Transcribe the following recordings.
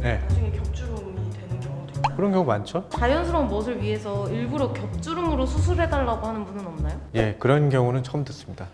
네. 나중에 겹주름이 되는 경우도 있나요? 그런 경우 많죠? 자연스러운 멋을 위해서 일부러 겹주름으로 수술해달라고 하는 분은 없나요? 예, 그런 경우는 처음 듣습니다.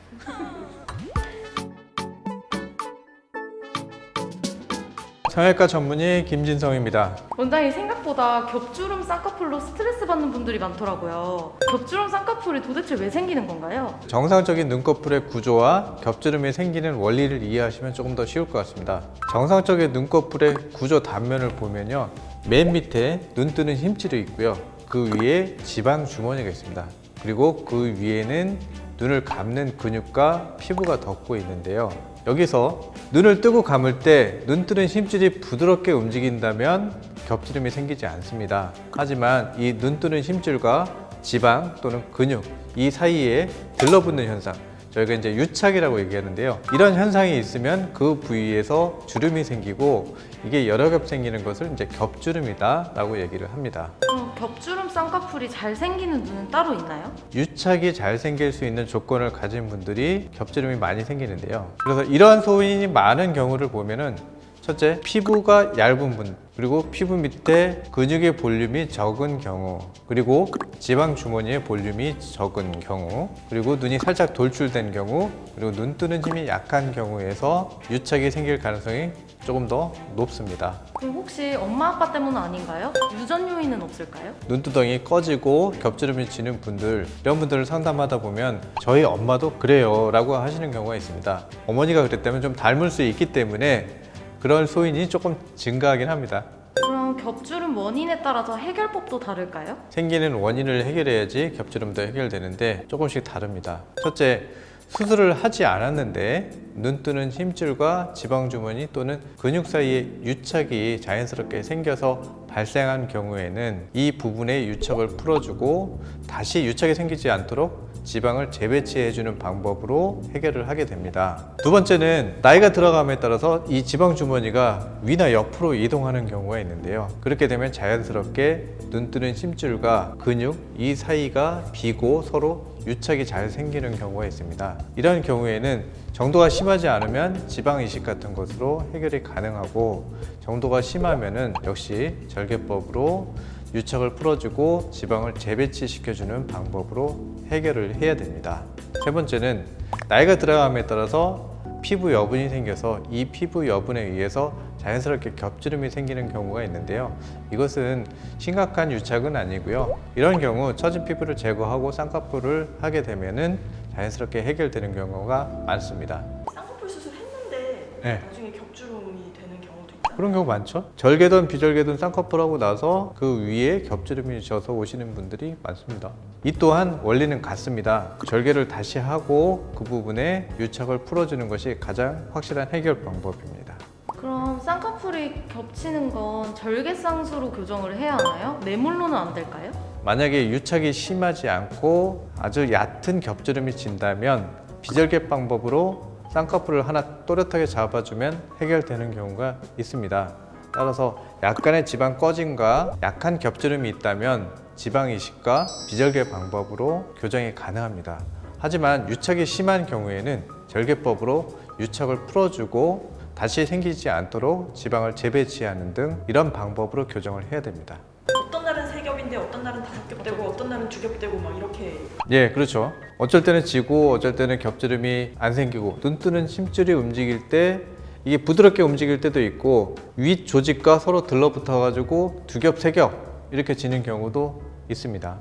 성형외과 전문의 김진성입니다. 원장님, 생각보다 겹주름 쌍꺼풀로 스트레스 받는 분들이 많더라고요. 겹주름 쌍꺼풀이 도대체 왜 생기는 건가요? 정상적인 눈꺼풀의 구조와 겹주름이 생기는 원리를 이해하시면 조금 더 쉬울 것 같습니다. 정상적인 눈꺼풀의 구조 단면을 보면요, 맨 밑에 눈 뜨는 힘줄이 있고요, 그 위에 지방 주머니가 있습니다. 그리고 그 위에는 눈을 감는 근육과 피부가 덮고 있는데요, 여기서 눈을 뜨고 감을 때 눈 뜨는 힘줄이 부드럽게 움직인다면 겹주름이 생기지 않습니다. 하지만 이 눈 뜨는 힘줄과 지방 또는 근육 이 사이에 들러붙는 현상, 저희가 이제 유착이라고 얘기하는데요, 이런 현상이 있으면 그 부위에서 주름이 생기고 이게 여러 겹 생기는 것을 이제 겹주름이다 라고 얘기를 합니다. 그럼 겹주름 쌍꺼풀이 잘 생기는 눈은 따로 있나요? 유착이 잘 생길 수 있는 조건을 가진 분들이 겹주름이 많이 생기는데요, 그래서 이러한 소인이 많은 경우를 보면은 첫째, 피부가 얇은 분, 그리고 피부 밑에 근육의 볼륨이 적은 경우, 그리고 지방 주머니의 볼륨이 적은 경우, 그리고 눈이 살짝 돌출된 경우, 그리고 눈 뜨는 힘이 약한 경우에서 유착이 생길 가능성이 조금 더 높습니다. 그럼 혹시 엄마 아빠 때문은 아닌가요? 유전 요인은 없을까요? 눈두덩이 꺼지고 겹주름이 지는 분들, 이런 분들을 상담하다 보면 저희 엄마도 그래요 라고 하시는 경우가 있습니다. 어머니가 그랬다면 좀 닮을 수 있기 때문에 그런 소인이 조금 증가하긴 합니다. 그럼 겹주름 원인에 따라서 해결법도 다를까요? 생기는 원인을 해결해야지 겹주름도 해결되는데 조금씩 다릅니다. 첫째, 수술을 하지 않았는데 눈 뜨는 힘줄과 지방주머니 또는 근육 사이에 유착이 자연스럽게 생겨서 발생한 경우에는 이 부분의 유착을 풀어주고 다시 유착이 생기지 않도록 지방을 재배치해주는 방법으로 해결을 하게 됩니다. 두 번째는 나이가 들어감에 따라서 이 지방 주머니가 위나 옆으로 이동하는 경우가 있는데요, 그렇게 되면 자연스럽게 눈 뜨는 힘줄과 근육 이 사이가 비고 서로 유착이 잘 생기는 경우가 있습니다. 이런 경우에는 정도가 심하지 않으면 지방 이식 같은 것으로 해결이 가능하고, 정도가 심하면은 역시 절개법으로 유착을 풀어주고 지방을 재배치시켜주는 방법으로 해결을 해야 됩니다. 세 번째는 나이가 들어감에 따라서 피부 여분이 생겨서 이 피부 여분에 의해서 자연스럽게 겹주름이 생기는 경우가 있는데요, 이것은 심각한 유착은 아니고요, 이런 경우 처진 피부를 제거하고 쌍꺼풀을 하게 되면은 자연스럽게 해결되는 경우가 많습니다. 쌍꺼풀 수술 했는데 네. 나중에 겹주름이 되는 경우도 있나요? 그런 경우 많죠. 절개든 비절개든 쌍꺼풀 하고 나서 그 위에 겹주름이 져서 오시는 분들이 많습니다. 이 또한 원리는 같습니다. 절개를 다시 하고 그 부분에 유착을 풀어주는 것이 가장 확실한 해결 방법입니다. 그럼 쌍꺼풀이 겹치는 건 절개쌍수로 교정을 해야 하나요? 매몰로는 안 될까요? 만약에 유착이 심하지 않고 아주 얕은 겹주름이 진다면 비절개 방법으로 쌍꺼풀을 하나 또렷하게 잡아주면 해결되는 경우가 있습니다. 따라서 약간의 지방 꺼짐과 약한 겹주름이 있다면 지방 이식과 비절개 방법으로 교정이 가능합니다. 하지만 유착이 심한 경우에는 절개법으로 유착을 풀어주고 다시 생기지 않도록 지방을 재배치하는 등 이런 방법으로 교정을 해야 됩니다. 어떤 날은 3겹인데 어떤 날은 5겹 되고 어떤 날은 2겹 되고 막 이렇게. 예, 그렇죠. 어쩔 때는 지고 어쩔 때는 겹주름이 안 생기고, 눈 뜨는 힘줄이 움직일 때 이게 부드럽게 움직일 때도 있고 윗 조직과 서로 들러붙어 가지고 2겹, 3겹 이렇게 지는 경우도 있습니다.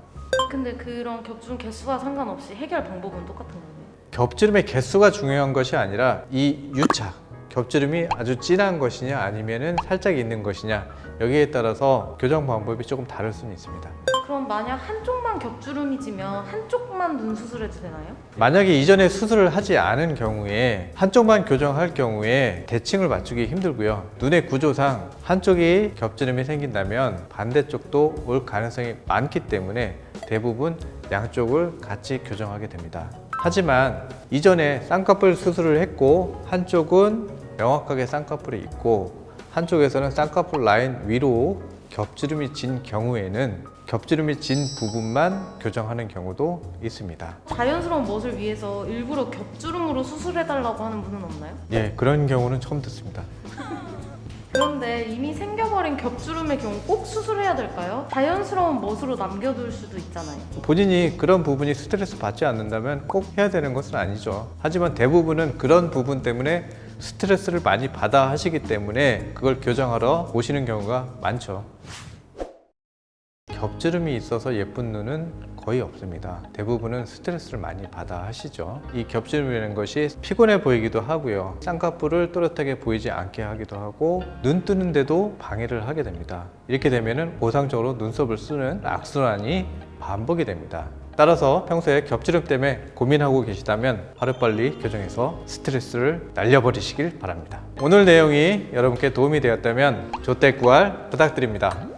근데 그런 겹주름 개수와 상관없이 해결 방법은 똑같은 거예요? 겹주름의 개수가 중요한 것이 아니라 이 유착, 겹주름이 아주 진한 것이냐 아니면은 살짝 있는 것이냐, 여기에 따라서 교정 방법이 조금 다를 수는 있습니다. 그럼 만약 한쪽만 겹주름이 지면 한쪽만 눈 수술해도 되나요? 만약에 이전에 수술을 하지 않은 경우에 한쪽만 교정할 경우에 대칭을 맞추기 힘들고요, 눈의 구조상 한쪽이 겹주름이 생긴다면 반대쪽도 올 가능성이 많기 때문에 대부분 양쪽을 같이 교정하게 됩니다. 하지만 이전에 쌍꺼풀 수술을 했고 한쪽은 명확하게 쌍꺼풀이 있고 한쪽에서는 쌍꺼풀 라인 위로 겹주름이 진 경우에는 겹주름이 진 부분만 교정하는 경우도 있습니다. 자연스러운 멋을 위해서 일부러 겹주름으로 수술해달라고 하는 분은 없나요? 예, 그런 경우는 처음 듣습니다. 그럼 그런데 이미 생겨버린 겹주름의 경우 꼭 수술해야 될까요? 자연스러운 멋으로 남겨둘 수도 있잖아요. 본인이 그런 부분이 스트레스 받지 않는다면 꼭 해야 되는 것은 아니죠. 하지만 대부분은 그런 부분 때문에 스트레스를 많이 받아 하시기 때문에 그걸 교정하러 오시는 경우가 많죠. 겹주름이 있어서 예쁜 눈은 거의 없습니다. 대부분은 스트레스를 많이 받아 하시죠. 이 겹주름이라는 것이 피곤해 보이기도 하고요. 쌍꺼풀을 또렷하게 보이지 않게 하기도 하고 눈 뜨는데도 방해를 하게 됩니다. 이렇게 되면은 보상적으로 눈썹을 쓰는 악순환이 반복이 됩니다. 따라서 평소에 겹주름 때문에 고민하고 계시다면 하루빨리 교정해서 스트레스를 날려버리시길 바랍니다. 오늘 내용이 여러분께 도움이 되었다면 조댓구알 부탁드립니다.